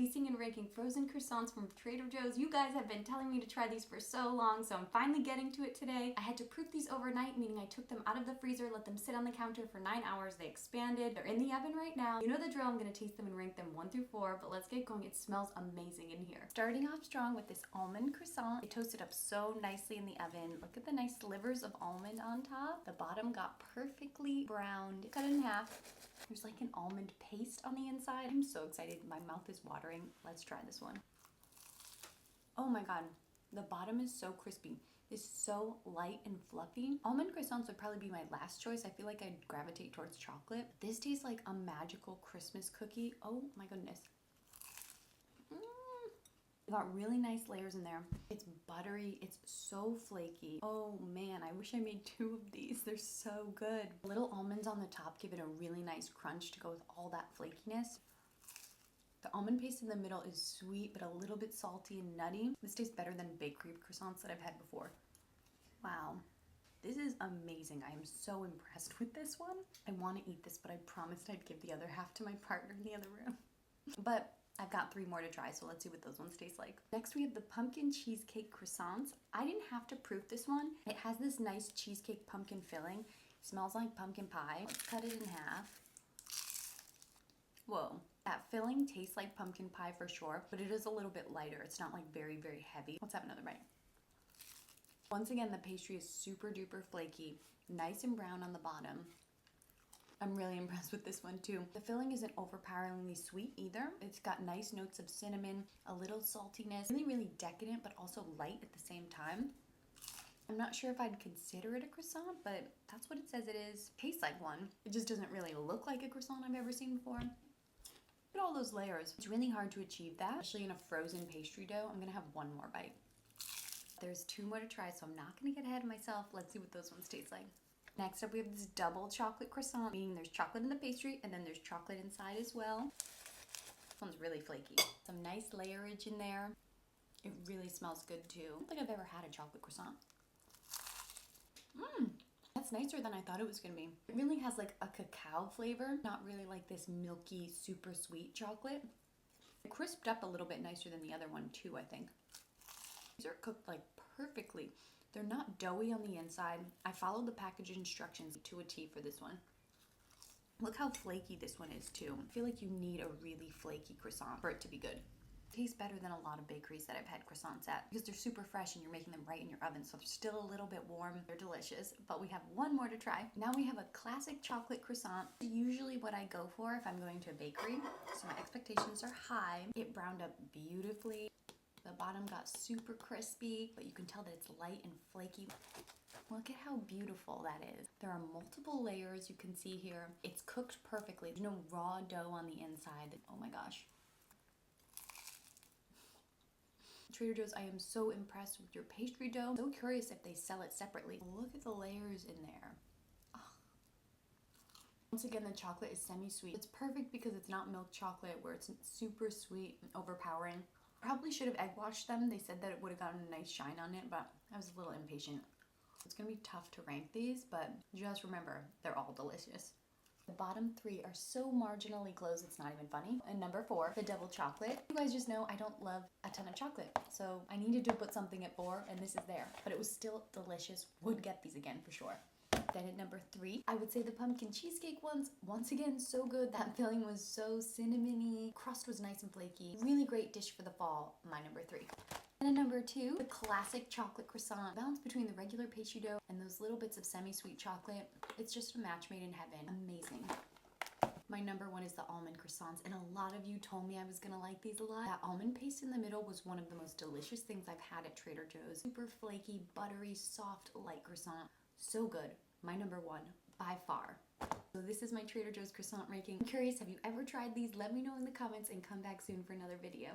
Tasting and ranking frozen croissants from Trader Joe's. You guys have been telling me to try these for so long, so I'm finally getting to it today. I had to proof these overnight, meaning I took them out of the freezer, let them sit on the counter for 9 hours. They expanded. They're in the oven right now. You know the drill. I'm gonna taste them and rank them 1 through 4, but let's get going. It smells amazing in here. Starting off strong with this almond croissant. It toasted up so nicely in the oven. Look at the nice slivers of almond on top. The bottom got perfectly browned. Cut it in half. There's like an almond paste on the inside. I'm so excited. My mouth is watering. Let's try this one. Oh my god. The bottom is so crispy. It's so light and fluffy. Almond croissants would probably be my last choice. I feel like I'd gravitate towards chocolate. This tastes like a magical Christmas cookie. Oh my goodness. Got really nice layers in there. It's buttery. It's so flaky. Oh man, I wish I made 2 of these. They're so good. Little almonds on the top give it a really nice crunch to go with all that flakiness. The almond paste in the middle is sweet, but a little bit salty and nutty. This tastes better than bakery croissants that I've had before. Wow. This is amazing. I am so impressed with this one. I want to eat this, but I promised I'd give the other half to my partner in the other room. But I've got 3 more to try, so let's see what those ones taste like. Next, we have the pumpkin cheesecake croissants. I didn't have to proof this one. It has this nice cheesecake pumpkin filling. It smells like pumpkin pie. Let's cut it in half. Whoa. That filling tastes like pumpkin pie for sure, but it is a little bit lighter. It's not like very, very heavy. Let's have another bite. Once again, the pastry is super duper flaky, nice and brown on the bottom. I'm really impressed with this one too. The filling isn't overpoweringly sweet either. It's got nice notes of cinnamon, a little saltiness, really, really decadent, but also light at the same time. I'm not sure if I'd consider it a croissant, but that's what it says it is. Tastes like one. It just doesn't really look like a croissant I've ever seen before. Look at all those layers. It's really hard to achieve that, especially in a frozen pastry dough. I'm gonna have 1 more bite. There's 2 more to try, so I'm not gonna get ahead of myself. Let's see what those ones taste like. Next up, we have this double chocolate croissant, meaning there's chocolate in the pastry and then there's chocolate inside as well. This one's really flaky. Some nice layerage in there. It really smells good too. I don't think I've ever had a chocolate croissant. That's nicer than I thought it was gonna be. It really has like a cacao flavor, not really like this milky, super sweet chocolate. It crisped up a little bit nicer than the other one too, I think. These are cooked like perfectly. They're not doughy on the inside. I followed the package instructions to a T for this one. Look how flaky this one is too. I feel like you need a really flaky croissant for it to be good. It tastes better than a lot of bakeries that I've had croissants at because they're super fresh and you're making them right in your oven, so they're still a little bit warm. They're delicious, but we have 1 more to try. Now we have a classic chocolate croissant. Usually what I go for if I'm going to a bakery, so my expectations are high. It browned up beautifully. The bottom got super crispy, but you can tell that it's light and flaky. Look at how beautiful that is. There are multiple layers you can see here. It's cooked perfectly. There's no raw dough on the inside. Oh my gosh. Trader Joe's, I am so impressed with your pastry dough. So curious if they sell it separately. Look at the layers in there. Oh. Once again, the chocolate is semi-sweet. It's perfect because it's not milk chocolate where it's super sweet and overpowering. Probably should have egg washed them. They said that it would have gotten a nice shine on it, but I was a little impatient. It's gonna be tough to rank these, but just remember, they're all delicious. The bottom 3 are so marginally close, it's not even funny. And number 4, the double chocolate. You guys just know I don't love a ton of chocolate, so I needed to put something at 4, and this is there. But it was still delicious. Would get these again for sure. Then at number 3, I would say the pumpkin cheesecake ones. Once again, so good. That filling was so cinnamony. Crust was nice and flaky. Really great dish for the fall, my number 3. And at number 2, the classic chocolate croissant. Balance between the regular pastry dough and those little bits of semi-sweet chocolate. It's just a match made in heaven. Amazing. My number 1 is the almond croissants, and a lot of you told me I was gonna like these a lot. That almond paste in the middle was one of the most delicious things I've had at Trader Joe's. Super flaky, buttery, soft, light croissant. So good. My number 1, by far. So this is my Trader Joe's croissant ranking. I'm curious, have you ever tried these? Let me know in the comments and come back soon for another video.